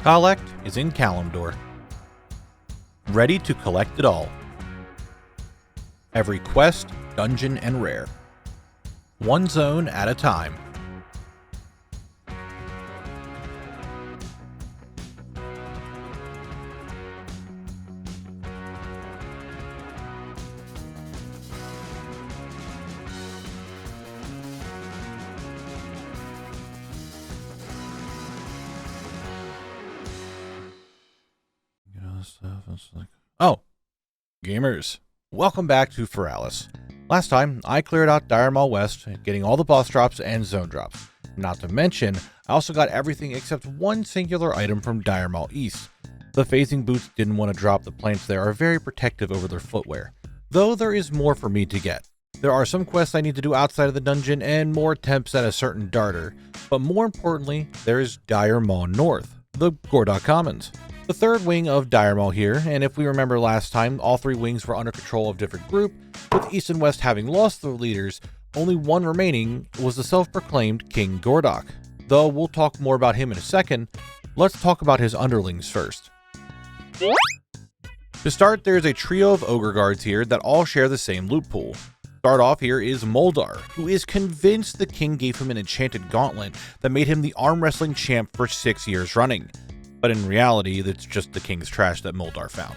Khalect is in Kalimdor, ready to collect it all. Every quest, dungeon, and rare. One zone at a time. Oh, gamers, welcome back to Feralas. Last time, I cleared out Maul West, getting all the boss drops and zone drops. Not to mention, I also got everything except one singular item from Maul East. The phasing boots didn't want to drop. The plants there are very protective over their footwear, though there is more for me to get. There are some quests I need to do outside of the dungeon and more attempts at a certain darter, but more importantly, there is Maul North, the Gordok Commons. The third wing of Maul here, and if we remember last time, all three wings were under control of different group, with East and West having lost their leaders. Only one remaining was the self-proclaimed King Gordok. Though we'll talk more about him in a second, let's talk about his underlings first. To start, there's a trio of ogre guards here that all share the same loot pool. Start off here is Moldar, who is convinced the king gave him an enchanted gauntlet that made him the arm wrestling champ for 6 years running. But in reality, it's just the king's trash that Moldar found.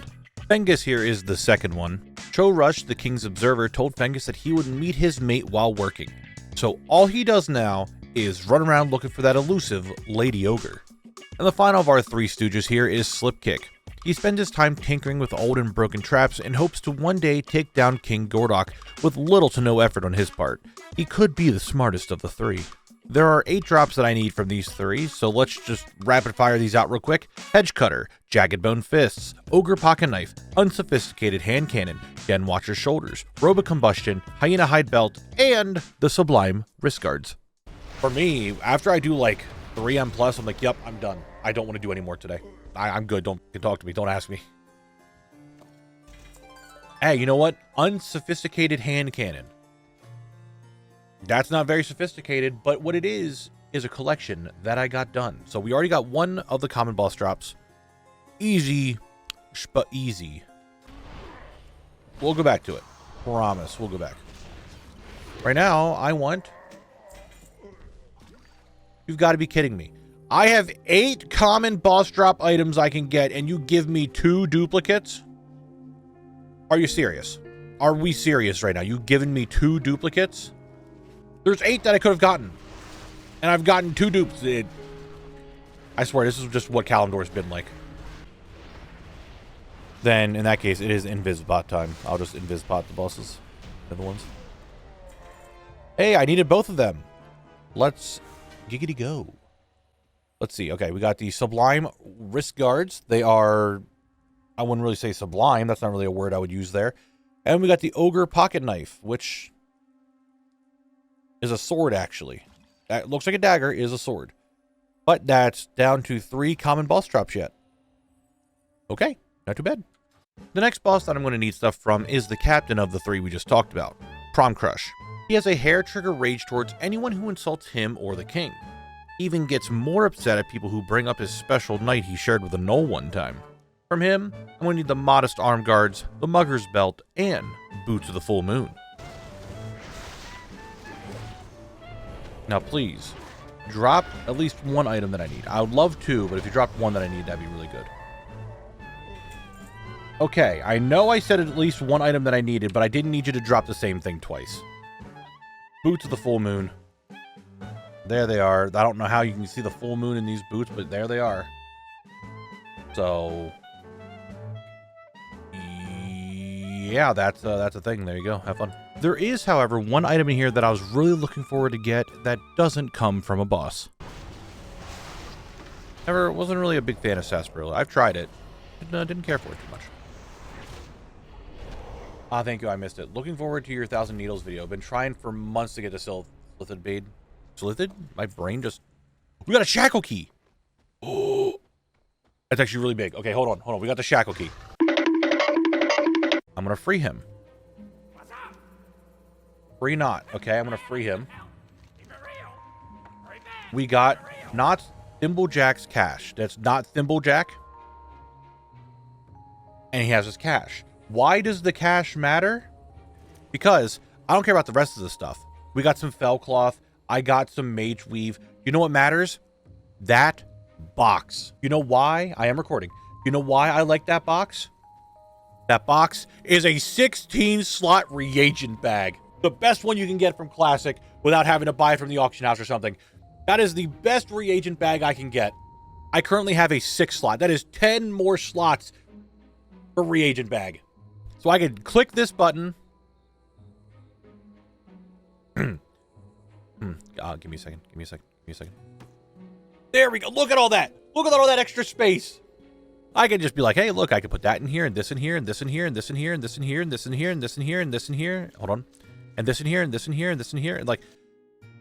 Fengus here is the second one. Cho Rush, the king's observer, told Fengus that he would meet his mate while working. So all he does now is run around looking for that elusive Lady Ogre. And the final of our three stooges here is Slipkick. He spends his time tinkering with old and broken traps and hopes to one day take down King Gordok with little to no effort on his part. He could be the smartest of the three. There are 8 drops that I need from these three, so let's just rapid fire these out real quick. Hedge Cutter, Jagged Bone Fists, Ogre Pocket Knife, Unsophisticated Hand Cannon, Den Watcher's Shoulders, Robe of Combustion, Hyena Hide Belt, and the Sublime Wrist Guards. For me, after I do like 3M plus, I'm like, yep, I'm done. I don't want to do any more today. I'm good. Don't talk to me. Don't ask me. Hey, you know what? Unsophisticated Hand Cannon. That's not very sophisticated, but what it is a collection that I got done. So we already got one of the common boss drops. Easy, but easy. We'll go back to it. Promise, we'll go back. Right now, I want... You've got to be kidding me. I have 8 common boss drop items I can get, and you give me 2 duplicates? Are you serious? Are we serious right now? You giving me 2 duplicates? There's 8 that I could have gotten. And I've gotten 2 dupes. I swear, this is just what Kalimdor's been like. Then, in that case, it is Invisbot time. I'll just Invisbot the bosses. The other ones. Hey, I needed both of them. Let's giggity go. Let's see. Okay, we got the Sublime Wrist Guards. They are... I wouldn't really say sublime. That's not really a word I would use there. And we got the Ogre Pocket Knife, which... is a sword, actually. That looks like a dagger, is a sword. But that's down to 3 common boss drops yet. Okay, not too bad. The next boss that I'm going to need stuff from is the captain of the 3 we just talked about, Prom Crush. He has a hair trigger rage towards anyone who insults him or the king. He even gets more upset at people who bring up his special knight he shared with a gnoll one time. From him, I'm going to need the Modest Arm Guards, the Mugger's Belt, and Boots of the Full Moon. Now, please, drop at least 1 item that I need. I would love 2, but if you dropped 1 that I need, that'd be really good. Okay, I know I said at least 1 item that I needed, but I didn't need you to drop the same thing twice. Boots of the Full Moon. There they are. I don't know how you can see the full moon in these boots, but there they are. So... yeah, that's a thing. There you go. Have fun. There is, however, 1 item in here that I was really looking forward to get that doesn't come from a boss. Never wasn't really a big fan of Sarsaparilla. I've tried it. Didn't care for it too much. Ah, thank you. I missed it. Looking forward to your 1,000 Needles video. Been trying for months to get to Slithid Bead. Slithid? My brain just... We got a shackle key! Oh! That's actually really big. Okay, hold on. We got the shackle key. I'm gonna free him. Free not. Okay, I'm gonna free him. We got not Thimblejack's cache. That's not Thimblejack. And he has his cache. Why does the cache matter? Because I don't care about the rest of the stuff. We got some fell cloth. I got some mage weave. You know what matters? That box. You know why? I am recording. You know why I like that box? That box is a 16 slot reagent bag. The best one you can get from Classic without having to buy it from the auction house or something. That is the best reagent bag I can get. I currently have a 6 slot. That is 10 more slots for reagent bag. So I could click this button. Give me a second. Give me a second. Give me a second. There we go. Look at all that. Look at all that extra space. I could just be like, hey, look, I could put that in here, and this in here, and this in here, and this in here, and this in here, and this in here, and this in here, and this in here. Hold on. And this in here, and this in here, and this in here. And like,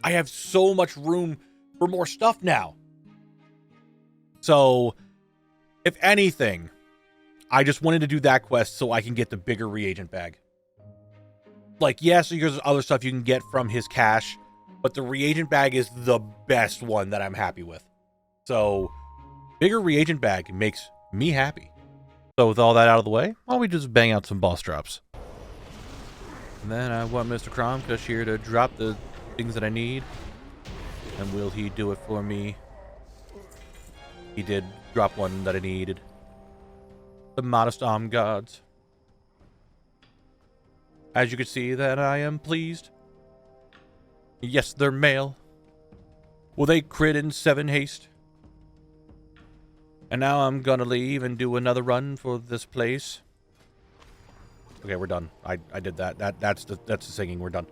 I have so much room for more stuff now. So, if anything, I just wanted to do that quest so I can get the bigger reagent bag. Like, yes, there's other stuff you can get from his cache, but the reagent bag is the best one that I'm happy with. So, bigger reagent bag makes me happy. So with all that out of the way, why don't we just bang out some boss drops? And then I want Mr. Cromcush here to drop the things that I need. And will he do it for me? He did drop one that I needed. The modest arm gods. As you can see, that I am pleased. Yes, they're male. Will they crit in 7 haste? And now I'm gonna leave and do another run for this place. Okay, we're done. I did that. That's the singing. We're done.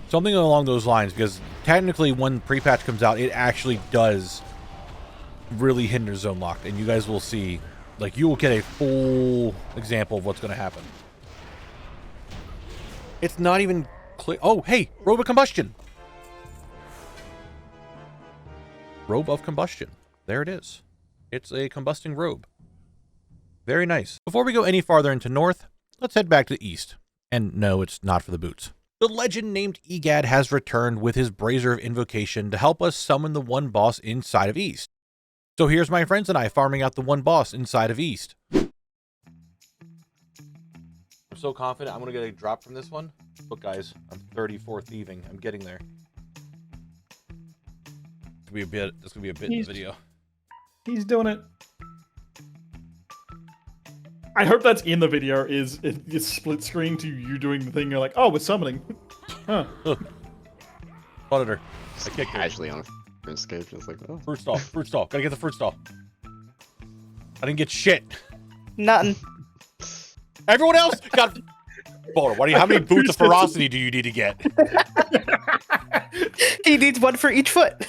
Something along those lines, because technically when pre-patch comes out, it actually does really hinder zone lock, and you guys will see, like, you will get a full example of what's going to happen. It's not even clear. Oh, hey, robe of combustion. Robe of combustion. There it is. It's a combusting robe. Very nice. Before we go any farther into north, let's head back to the east. And no, it's not for the boots. The legend named Egad has returned with his Brazier of Invocation to help us summon the one boss inside of East. So here's my friends and I farming out the one boss inside of East. I'm so confident I'm going to get a drop from this one. Look guys, I'm 34 thieving. I'm getting there. This could be a bit in the video. He's doing it. I hope that's in the video. Is it split screen to you doing the thing? You're like, oh, we're summoning. Huh. Auditor. I kicked her. Casually on a escape, just like, oh. Fruit stall. Fruit stall. Gotta get the fruit stall. I didn't get shit. Nothing. Everyone else got. Boulder, what do you? How many boots of ferocity do you need to get? He needs one for each foot.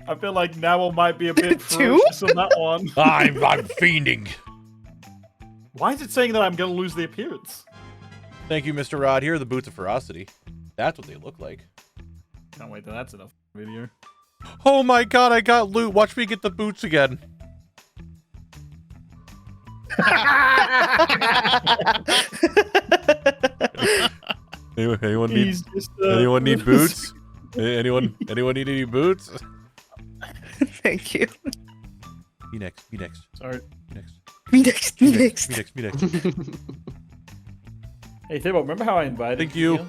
I feel like Knabble might be a bit Two? ferocious on that one. I'm fiending. Why is it saying that I'm going to lose the appearance? Thank you, Mr. Rod. Here are the boots of ferocity. That's what they look like. Can't wait till that's enough video. Oh my god, I got loot. Watch me get the boots again. Anyone need boots? Anyone need any boots? Thank you. Me next. Me next. Sorry. Me next. Me next. Me next. Me next. Me next. Hey, Thibault, remember how I invited Thank you. Here?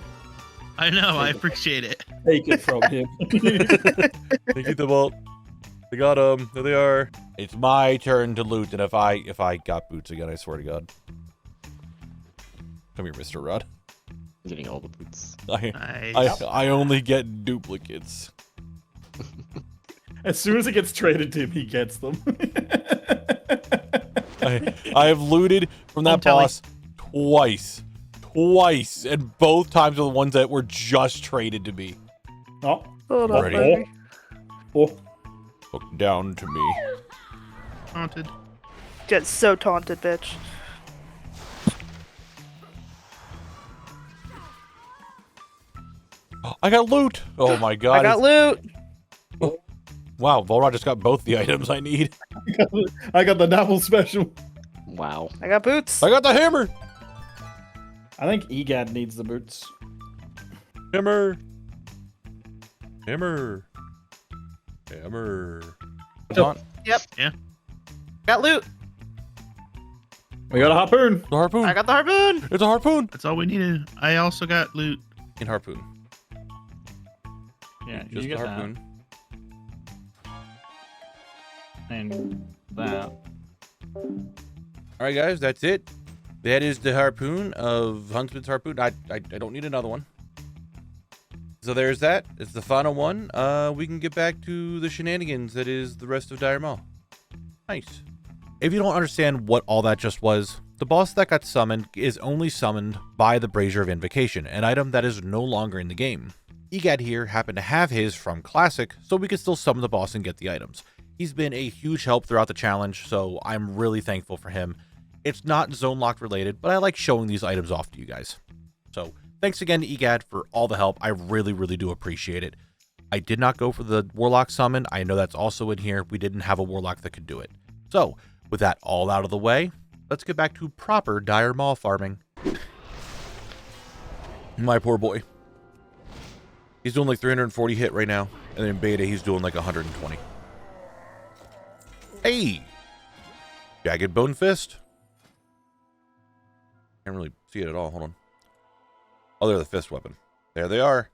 I know, I appreciate it. Take it from him. Thank you, Thibault. They got them. There they are. It's my turn to loot, and if I got boots again, I swear to God. Come here, Mr. Rod. I'm getting all the boots. I only get duplicates. As soon as it gets traded to him, he gets them. I have looted from that boss twice. Twice. And both times are the ones that were just traded to me. Oh. Hold on, Ready? baby. Oh. Look down to me. Haunted. Get so taunted, bitch. I got loot. Oh my god. I got loot. Wow, Volrod just got both the items I need. I got the Knabble special. Wow. I got boots. I got the hammer. I think Egad needs the boots. Hammer. Hammer. Hammer. Oh. Yep. Yeah. Got loot. We got a harpoon. The harpoon. I got the harpoon. It's a harpoon. That's all we needed. I also got loot. In harpoon. Yeah, Just you the get harpoon. that. And that. All right, guys, that's it. That is the harpoon of Huntsman's harpoon. I don't need another one. So there's that. It's the final one. We can get back to the shenanigans that is the rest of Dire Maul. Nice. If you don't understand what all that just was, the boss that got summoned is only summoned by the Brazier of Invocation, an item that is no longer in the game. Egad here happened to have his from Classic, so we could still summon the boss and get the items. He's been a huge help throughout the challenge, so I'm really thankful for him. It's not zone lock related, but I like showing these items off to you guys. So thanks again to Egad for all the help. I really do appreciate it. I did not go for the Warlock summon. I know that's also in here. We didn't have a Warlock that could do it. So with that all out of the way, let's get back to proper Dire Maul farming. My poor boy. He's doing like 340 hit right now, and in beta he's doing like 120. Hey! Jagged Bone Fist. Can't really see it at all. Hold on. Oh, they're the fist weapon. There they are.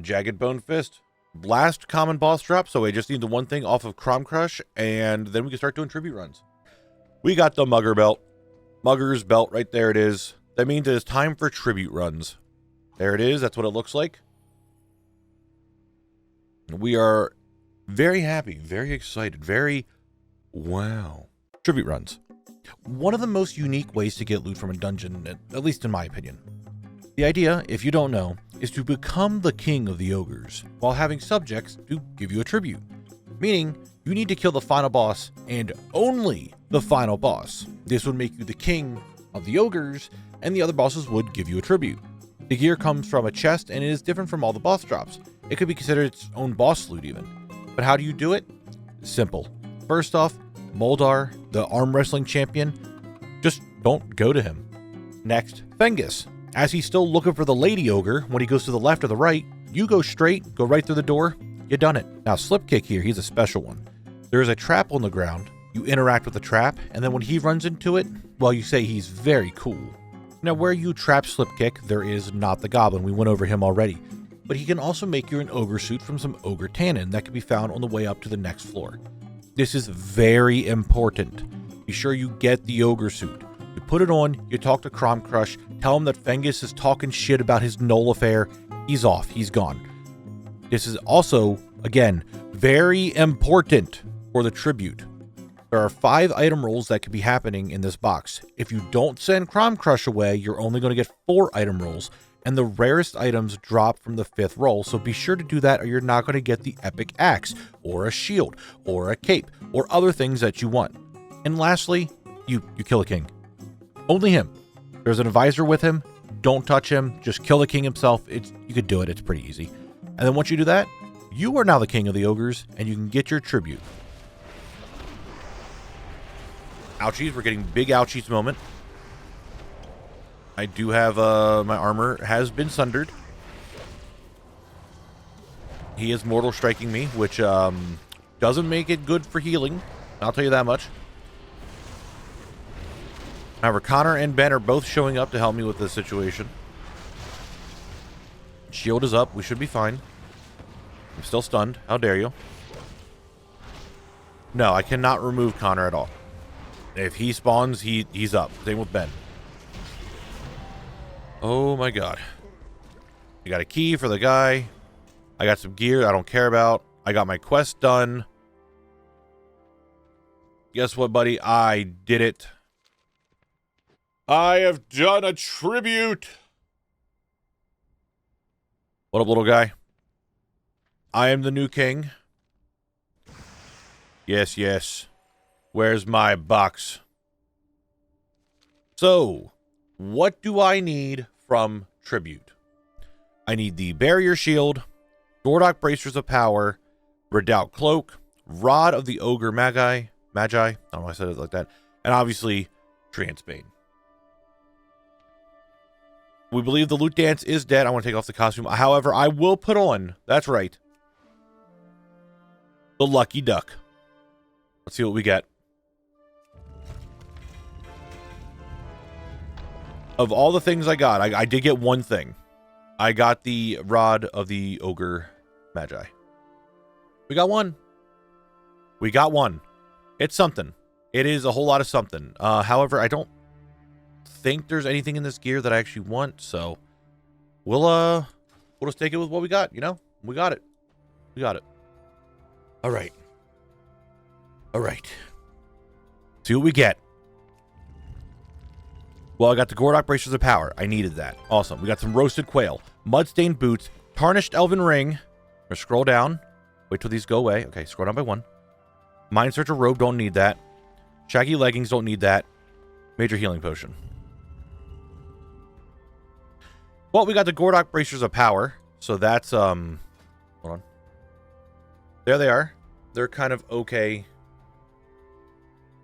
Jagged Bone Fist. Blast common boss drop, so I just need the one thing off of Crom Crush, and then we can start doing tribute runs. We got the Mugger belt. Mugger's belt, right there it is. That means it is time for tribute runs. There it is. That's what it looks like. We are very happy, very excited, very wow. Tribute runs. One of the most unique ways to get loot from a dungeon, at least in my opinion. The idea, if you don't know, is to become the king of the ogres, while having subjects to give you a tribute. Meaning, you need to kill the final boss, and only the final boss. This would make you the king of the ogres, and the other bosses would give you a tribute. The gear comes from a chest, and it is different from all the boss drops. It could be considered its own boss loot even. But how do you do it? Simple. First off, Moldar, the arm wrestling champion, just don't go to him. Next, Fengus. As he's still looking for the lady ogre, when he goes to the left or the right, you go straight, go right through the door, you done it. Now Slipkick here, he's a special one. There is a trap on the ground, you interact with the trap, and then when he runs into it, well, you say he's very cool. Now where you trap Slipkick, there is not the goblin, we went over him already, but he can also make you an ogre suit from some ogre tannin that can be found on the way up to the next floor. This is very important. Be sure you get the ogre suit. You put it on, you talk to Crom Crush, tell him that Fengus is talking shit about his Knoll affair. He's off, he's gone. This is also, again, very important for the tribute. There are 5 item rolls that could be happening in this box. If you don't send Crom Crush away, you're only going to get 4 item rolls, and the rarest items drop from the 5th roll, so be sure to do that or you're not going to get the epic axe, or a shield, or a cape, or other things that you want. And lastly, you kill a king. Only him. There's an advisor with him. Don't touch him. Just kill the king himself. You could do it. It's pretty easy. And then once you do that, you are now the king of the ogres, and you can get your tribute. Ouchies. We're getting big ouchies moment. I do have, my armor has been sundered. He is mortal striking me, which, doesn't make it good for healing. I'll tell you that much. However, Connor and Ben are both showing up to help me with this situation. Shield is up. We should be fine. I'm still stunned. How dare you? No, I cannot remove Connor at all. If he spawns, he's up. Same with Ben. Oh my god. I got a key for the guy. I got some gear I don't care about. I got my quest done. Guess what, buddy? I did it. I have done a tribute. What up, little guy? I am the new king. Yes, yes. Where's my box? So, what do I need from tribute? I need the barrier shield, Dordock bracers of power, Redoubt cloak, rod of the ogre magi. I don't know why I said it like that. And obviously, Transbane. We believe the loot dance is dead. I want to take off the costume. However, I will put on, that's right, the lucky duck. Let's see what we get. Of all the things I got, I did get one thing. I got the Rod of the Ogre Magi. We got one. We got one. It's something. It is a whole lot of something. However, I don't think there's anything in this gear that I actually want, so we'll just take it with what we got, you know? We got it. We got it. All right. All right. See what we get. Well, I got the Gordok Bracers of Power. I needed that. Awesome. We got some roasted quail, mud-stained boots, tarnished elven ring. Or scroll down. Wait till these go away. Okay, scroll down by one. Mind Searcher robe, don't need that. Shaggy leggings, don't need that. Major healing potion. Well, we got the Gordok Bracers of Power. So that's, hold on. There they are. They're kind of okay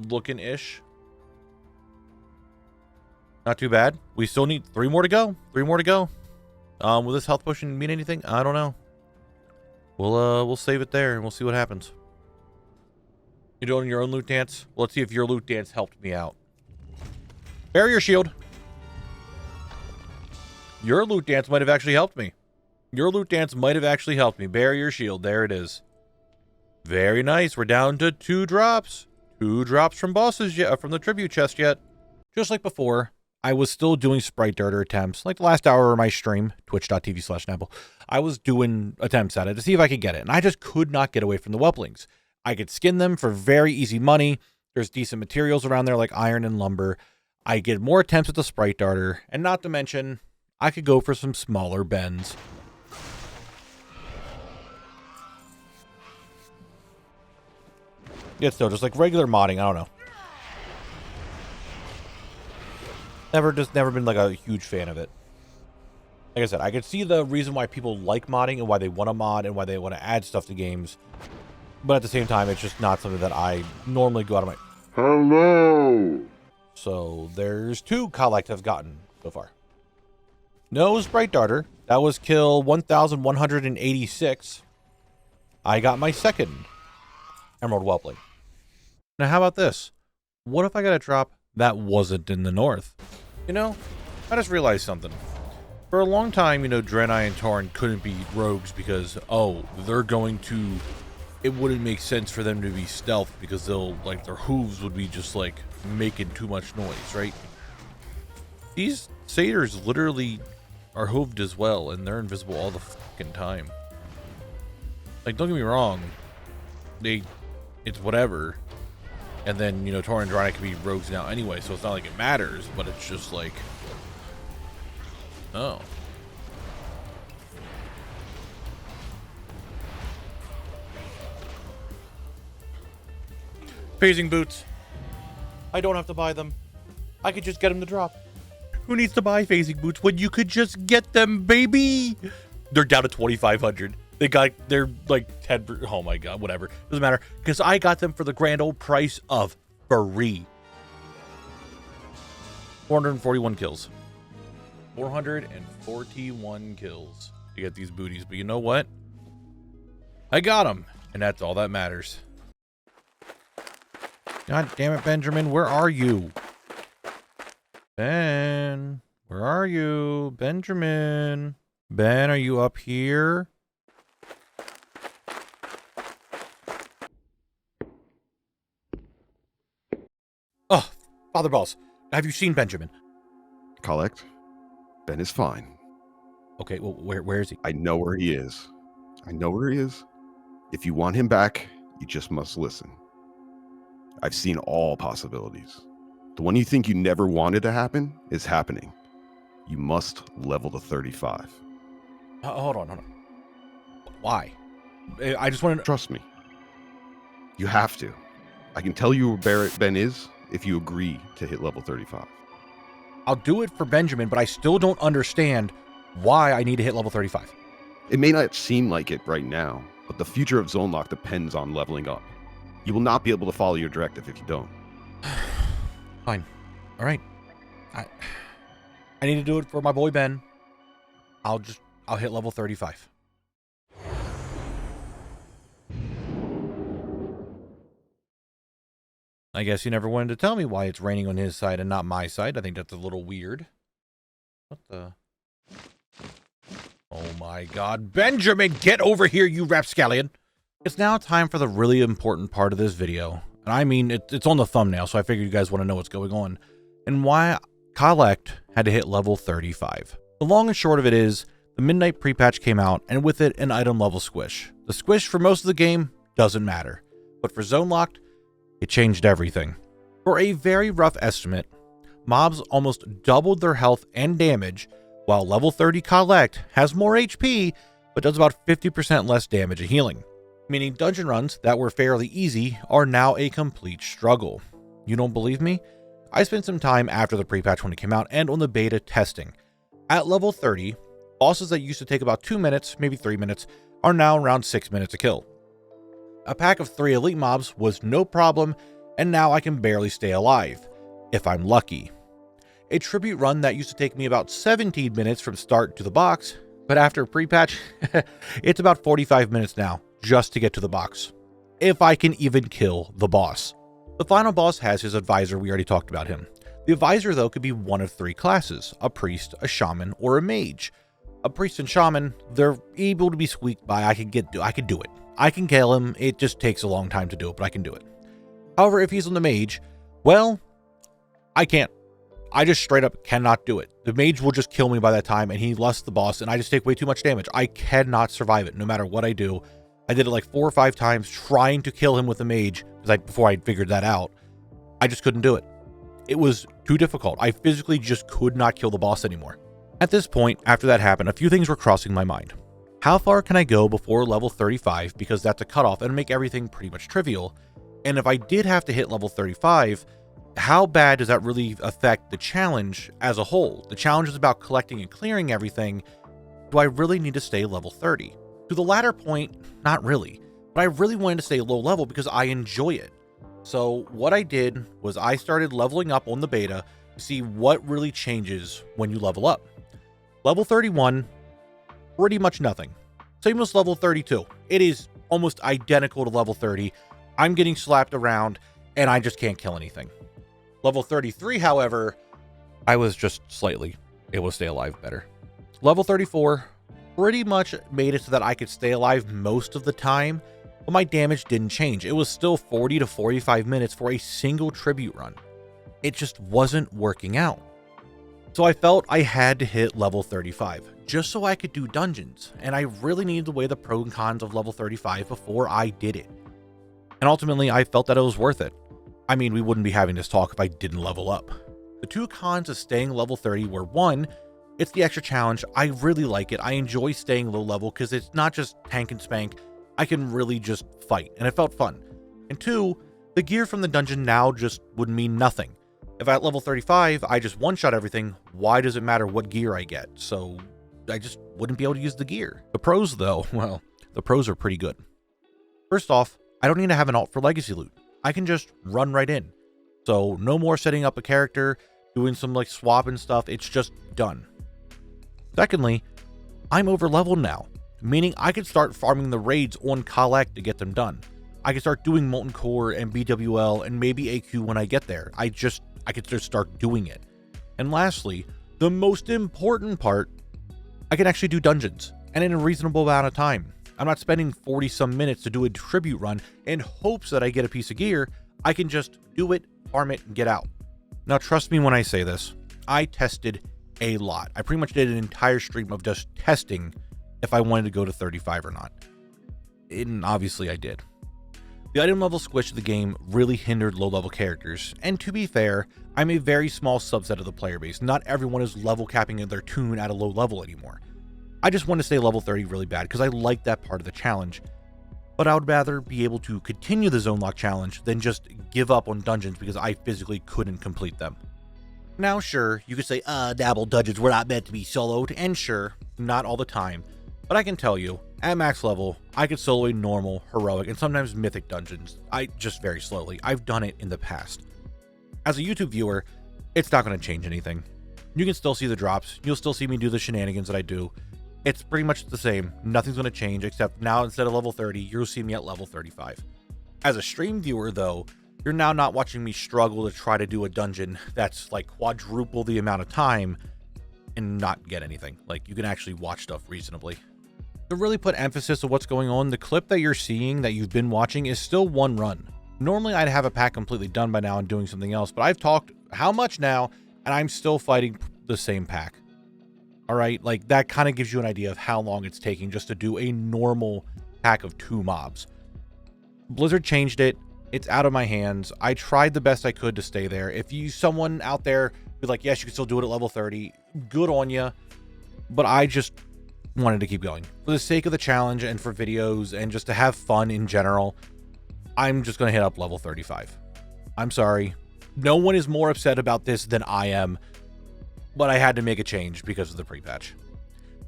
looking-ish. Not too bad. We still need 3 more to go. 3 more to go. Will this health potion mean anything? I don't know. We'll save it there and we'll see what happens. You doing your own loot dance? Well, let's see if your loot dance helped me out. Barrier shield. Your loot dance might have actually helped me. Your loot dance might have actually helped me. Barrier shield. There it is. Very nice. We're down to 2 drops. 2 drops from bosses yet, from the tribute chest yet. Just like before, I was still doing sprite darter attempts. Like the last hour of my stream, twitch.tv/Knabble, I was doing attempts at it to see if I could get it. And I just could not get away from the whelplings. I could skin them for very easy money. There's decent materials around there like iron and lumber. I get more attempts at the sprite darter. And not to mention, I could go for some smaller bends. It's still just like regular modding. I don't know. Never been like a huge fan of it. Like I said, I could see the reason why people like modding and why they want to mod and why they want to add stuff to games. But at the same time, it's just not something that I normally go out of my... Hello! So there's 2 Khalect I've gotten so far. No Sprite Darter. That was kill 1,186. I got my second Emerald Whelpling. Now how about this? What if I got a drop that wasn't in the north? You know, I just realized something. For a long time, you know, Draenei and Tauren couldn't be rogues because, oh, they're going to... It wouldn't make sense for them to be stealth because they'll, like, their hooves would be just, like, making too much noise, right? These satyrs literally are hooved as well, and they're invisible all the fucking time. Like, don't get me wrong. It's whatever. And then, you know, Tauren and Draenei can be rogues now anyway, so it's not like it matters, but it's just like... Oh. Phasing boots. I don't have to buy them. I could just get them to drop. Who needs to buy phasing boots when you could just get them, baby? They're down to 2,500. They're like 10. Oh my god, whatever. Doesn't matter because I got them for the grand old price of free. 441 kills. 441 kills to get these booties. But you know what? I got them, and that's all that matters. God damn it, Benjamin, where are you? Ben, where are you? Benjamin. Ben, are you up here? Oh, Father Balls, have you seen Benjamin? Khalect, Ben is fine. Okay, well, where is he? I know where he is. I know where he is. If you want him back, you just must listen. I've seen all possibilities. The one you think you never wanted to happen is happening. You must level to 35. Hold on. Why? I just want to... Trust me. You have to. I can tell you where Ben is if you agree to hit level 35. I'll do it for Benjamin, but I still don't understand why I need to hit level 35. It may not seem like it right now, but the future of Zone Lock depends on leveling up. You will not be able to follow your directive if you don't. Fine. All right. I need to do it for my boy Ben. I'll hit level 35. I guess you never wanted to tell me why it's raining on his side and not my side. I think that's a little weird. What the? Oh my God. Benjamin, get over here, you rapscallion. It's now time for the really important part of this video. And I mean, it's on the thumbnail, so I figured you guys want to know what's going on. And why Khalect had to hit level 35. The long and short of it is, the Midnight pre-patch came out, and with it, an item level squish. The squish for most of the game doesn't matter. But for Zone Locked, it changed everything. For a very rough estimate, mobs almost doubled their health and damage, while level 30 Khalect has more HP, but does about 50% less damage and healing. Meaning dungeon runs that were fairly easy are now a complete struggle. You don't believe me? I spent some time after the pre-patch when it came out and on the beta testing. At level 30, bosses that used to take about 2 minutes, maybe 3 minutes, are now around 6 minutes to kill. A pack of 3 elite mobs was no problem, and now I can barely stay alive, if I'm lucky. A tribute run that used to take me about 17 minutes from start to the box, but after pre-patch, it's about 45 minutes now, just to get to the box. If I can even kill the boss. The final boss has his advisor, we already talked about him. The advisor though could be one of 3 classes, a priest, a shaman, or a mage. A priest and shaman, they're able to be squeaked by, I can do it. I can kill him, it just takes a long time to do it, but I can do it. However, if he's on the mage, well, I can't. I just straight up cannot do it. The mage will just kill me by that time, and he lusts the boss, and I just take way too much damage. I cannot survive it, no matter what I do. I did it like 4 or 5 times trying to kill him with the mage, before I figured that out. I just couldn't do it. It was too difficult. I physically just could not kill the boss anymore. At this point, after that happened, a few things were crossing my mind. How far can I go before level 35, because that's a cutoff and make everything pretty much trivial? And if I did have to hit level 35, how bad does that really affect the challenge as a whole? The challenge is about collecting and clearing everything. Do I really need to stay level 30? To the latter point, not really. But I really wanted to stay low level because I enjoy it. So what I did was I started leveling up on the beta to see what really changes when you level up. Level 31, pretty much nothing. Same as level 32. It is almost identical to level 30. I'm getting slapped around and I just can't kill anything. Level 33, however, I was just slightly able to stay alive better. Level 34 pretty much made it so that I could stay alive most of the time, but my damage didn't change. It was still 40 to 45 minutes for a single tribute run. It just wasn't working out. So I felt I had to hit level 35, just so I could do dungeons, and I really needed to weigh the pros and cons of level 35 before I did it. And ultimately, I felt that it was worth it. I mean, we wouldn't be having this talk if I didn't level up. The 2 cons of staying level 30 were 1, it's the extra challenge. I really like it. I enjoy staying low level because it's not just tank and spank. I can really just fight, and it felt fun. And 2, the gear from the dungeon now just would mean nothing. If at level 35, I just one-shot everything, why does it matter what gear I get? So I just wouldn't be able to use the gear. The pros though, well, the pros are pretty good. First off, I don't need to have an alt for legacy loot. I can just run right in. So no more setting up a character, doing some like swap and stuff. It's just done. Secondly, I'm over leveled now, meaning I could start farming the raids on Khalect to get them done. I could start doing Molten Core and BWL and maybe AQ when I get there. I could just start doing it. And lastly, the most important part, I can actually do dungeons and in a reasonable amount of time. I'm not spending 40 some minutes to do a tribute run in hopes that I get a piece of gear. I can just do it, farm it, and get out. Now trust me when I say this, I tested a lot. I pretty much did an entire stream of just testing if I wanted to go to 35 or not. And obviously I did. The item level squish of the game really hindered low level characters, and to be fair, I'm a very small subset of the player base. Not everyone is level capping their toon at a low level anymore. I just want to stay level 30 really bad because I like that part of the challenge, but I would rather be able to continue the zone lock challenge than just give up on dungeons because I physically couldn't complete them. Now sure, you could say, Knabble dungeons were not meant to be soloed, and sure, not all the time, but I can tell you, at max level, I could solo a normal, heroic, and sometimes mythic dungeons. Just very slowly. I've done it in the past. As a YouTube viewer, it's not going to change anything. You can still see the drops. You'll still see me do the shenanigans that I do. It's pretty much the same. Nothing's going to change, except now instead of level 30, you'll see me at level 35. As a stream viewer, though, you're now not watching me struggle to try to do a dungeon that's like quadruple the amount of time and not get anything. Like, you can actually watch stuff reasonably. To really put emphasis on what's going on, the clip that you're seeing that you've been watching is still one run. Normally, I'd have a pack completely done by now and doing something else, but I've talked how much now, and I'm still fighting the same pack. All right, like that kind of gives you an idea of how long it's taking just to do a normal pack of 2 mobs. Blizzard changed it. It's out of my hands. I tried the best I could to stay there. If you, someone out there who's like, yes, you can still do it at level 30, good on you. But I just wanted to keep going. For the sake of the challenge and for videos and just to have fun in general, I'm just going to hit up level 35. I'm sorry. No one is more upset about this than I am, but I had to make a change because of the pre-patch.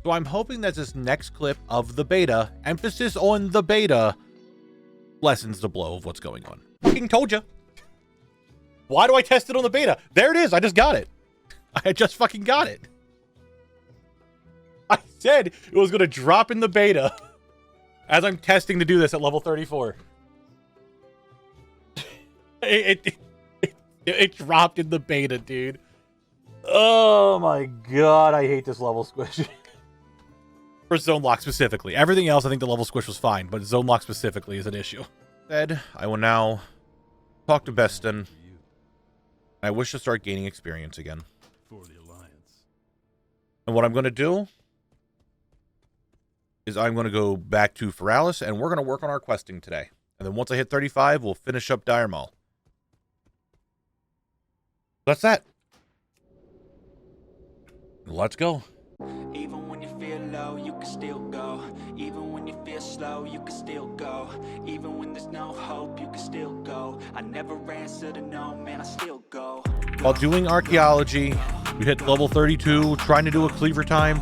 So I'm hoping that this next clip of the beta, emphasis on the beta, lessens the blow of what's going on. Fucking told you. Why do I test it on the beta? There it is. I just got it. I just fucking got it. I said it was going to drop in the beta as I'm testing to do this at level 34. It dropped in the beta, dude. Oh my god, I hate this level squish. For zone lock specifically. Everything else, I think the level squish was fine, but zone lock specifically is an issue. Instead, I will now talk to Beston. I wish to start gaining experience again. And what I'm going to do is I'm going to go back to Feralas, and we're going to work on our questing today. And then once I hit 35, we'll finish up Dire Maul. That's that. Let's go. Even when you feel low, you can still go. Even when you feel slow, you can still go. Even when there's no hope, you can still go. I never answer to no, man, I still go. While doing archaeology, we hit level 32, trying to do a cleaver time.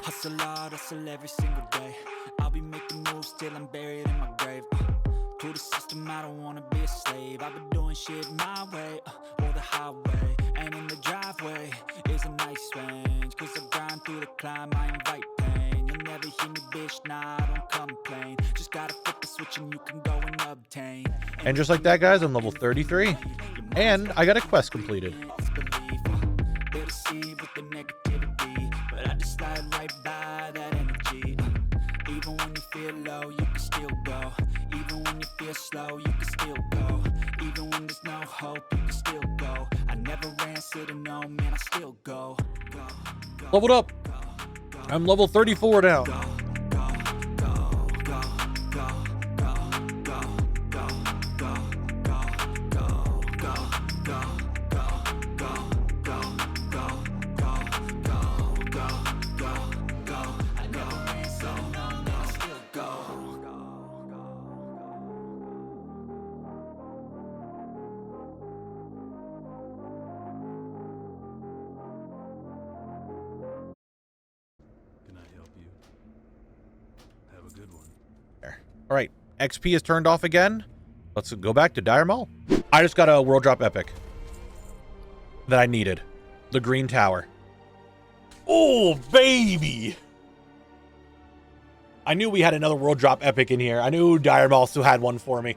Hustle hard, hustle every single day. I'll be making moves till I'm buried in my grave. To the system, I don't wanna be a slave. I've been doing shit my way, or the highway. And in the driveway is a nice range. Cause I grind through the climb, I invite pain. You'll never hear me, bitch, nah, I don't complain. Just gotta flip the switch and you can go and obtain. And just like that, guys, I'm level 33. And I got a quest completed. They'll deceive with the negativity, but I just slide right by that energy. Even when you feel low, you can still go. Even when you feel slow, you can still go. Even when there's no hope, you can still go. I never answer to no, man, I still go. Leveled up. I'm level 34 now. All right, XP is turned off again. Let's go back to Dire Maul. I just got a world drop epic that I needed. The Green Tower. Oh, baby. I knew we had another world drop epic in here. I knew Dire Maul still had one for me.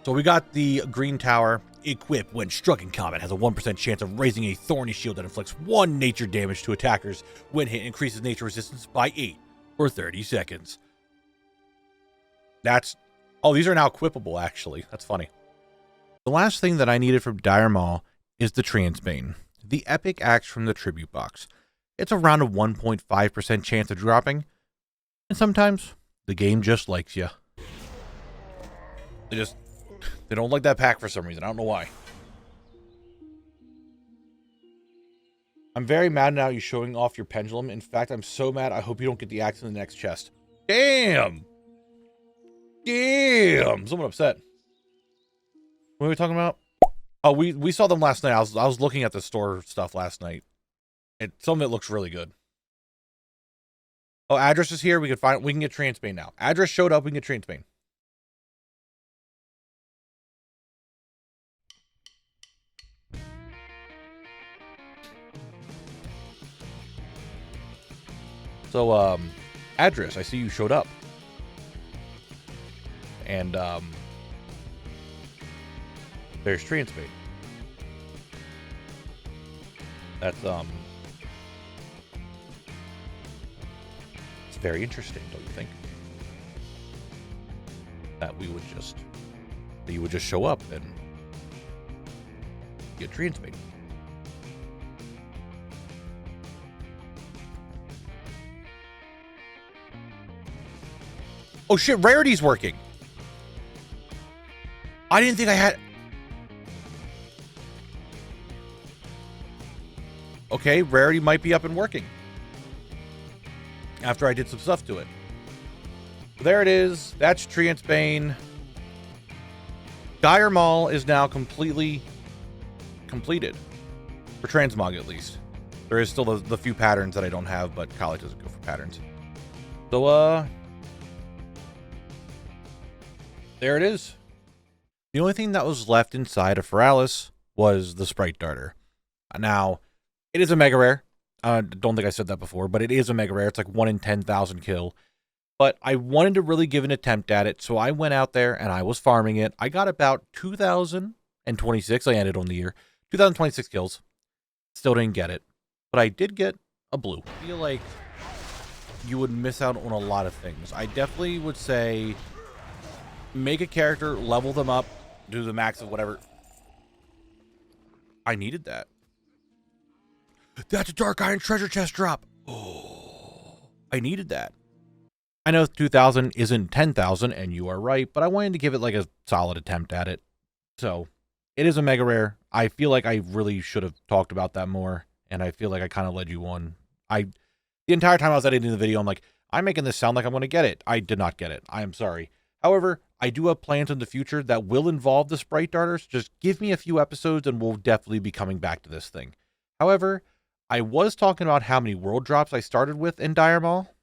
So we got the Green Tower. Equip when struck in combat has a 1% chance of raising a thorny shield that inflicts 1 nature damage to attackers. When hit, increases nature resistance by 8 for 30 seconds. That's... Oh, these are now equipable, actually. That's funny. The last thing that I needed from Dire Maul is the Transbane, the epic axe from the tribute box. It's around a 1.5% chance of dropping, and sometimes the game just likes you. They don't like that pack for some reason. I don't know why. I'm very mad now you're showing off your pendulum. In fact, I'm so mad I hope you don't get the axe in the next chest. Damn! Damn! Someone upset. What are we talking about? Oh, we saw them last night. I was looking at the store stuff last night. And some of it looks really good. Oh, address is here. We can get Transbane now. Address showed up. We can get Transbane. So, address, I see you showed up. And, there's Transbane. That's, it's very interesting, don't you think? That you would just show up and get Transbane. Oh shit, Rarity's working. I didn't think I had... Okay, Rarity might be up and working. After I did some stuff to it. There it is. That's Transbane. Dire Maul is now completely completed. For transmog, at least. There is still the few patterns that I don't have, but Khalect doesn't go for patterns. So, there it is. The only thing that was left inside of Feralas was the Sprite Darter. Now, it is a mega rare. I don't think I said that before, but it is a mega rare. It's like 1 in 10,000 kill. But I wanted to really give an attempt at it, so I went out there and I was farming it. I got about 2,026. I ended on the year. 2,026 kills. Still didn't get it. But I did get a blue. I feel like you would miss out on a lot of things. I definitely would say make a character, level them up, do the max of whatever. I needed that. That's a Dark Iron treasure chest drop. Oh, I needed that. I know 2,000 isn't 10,000, and you are right, but I wanted to give it like a solid attempt at it. So, it is a mega rare. I feel like I really should have talked about that more, and I feel like I kind of led you on. The entire time I was editing the video, I'm like, I'm making this sound like I'm going to get it. I did not get it. I am sorry. However, I do have plans in the future that will involve the Sprite Darters. Just give me a few episodes, and we'll definitely be coming back to this thing. However, I was talking about how many world drops I started with in Dire Maul.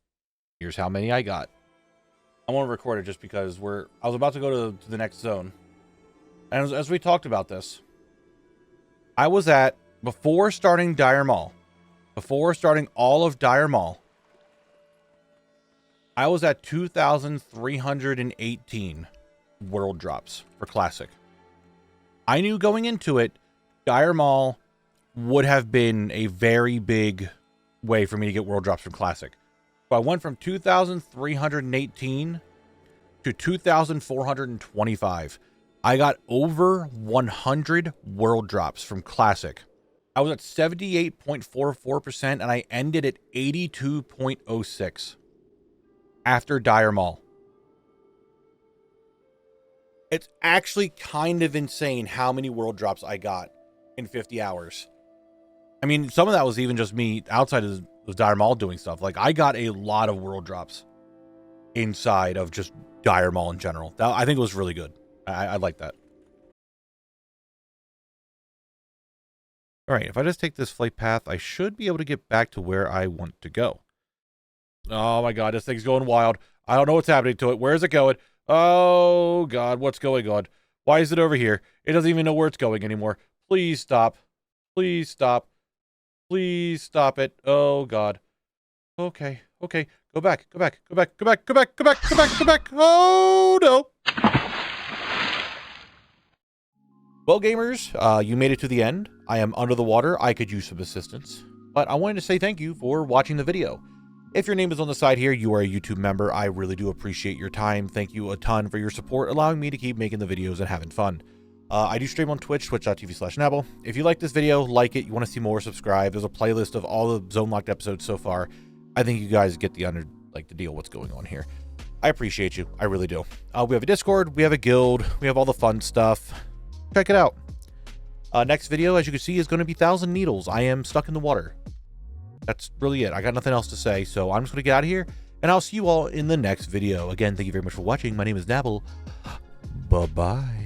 Here's how many I got. I want to record it just because I was about to go to the next zone. And as we talked about this, I was at, before starting Dire Maul, before starting all of Dire Maul, I was at 2,318 world drops for Classic. I knew going into it, Dire Maul would have been a very big way for me to get world drops from Classic. So I went from 2,318 to 2,425. I got over 100 world drops from Classic. I was at 78.44% and I ended at 82.06 after Dire Maul. It's actually kind of insane how many world drops I got in 50 hours. I mean, some of that was even just me outside of Dire Maul doing stuff. Like, I got a lot of world drops inside of just Dire Maul in general. I think it was really good. I like that. All right, if I just take this flight path, I should be able to get back to where I want to go. Oh my god, this thing's going wild. I don't know what's happening to it. Where is it going? Oh god, what's going on? Why is it over here? It doesn't even know where it's going anymore. Please stop. Please stop. Please stop it. Oh god. Okay, okay. Go back, go back, go back, go back, go back, go back, go back, go back. Oh no. Well, gamers, you made it to the end. I am under the water. I could use some assistance. But I wanted to say thank you for watching the video. If your name is on the side here, you are a YouTube member. I really do appreciate your time. Thank you a ton for your support, allowing me to keep making the videos and having fun. I do stream on Twitch, twitch.tv/Knabble. If you like this video, like it, you want to see more, subscribe. There's a playlist of all the Zone Locked episodes so far. I think you guys get the deal what's going on here. I appreciate you. I really do. We have a Discord. We have a guild. We have all the fun stuff. Check it out. Next video, as you can see, is going to be 1,000 Needles. I am stuck in the water. That's really it. I got nothing else to say, so I'm just going to get out of here, and I'll see you all in the next video. Again, thank you very much for watching. My name is Knabble. Bye-bye.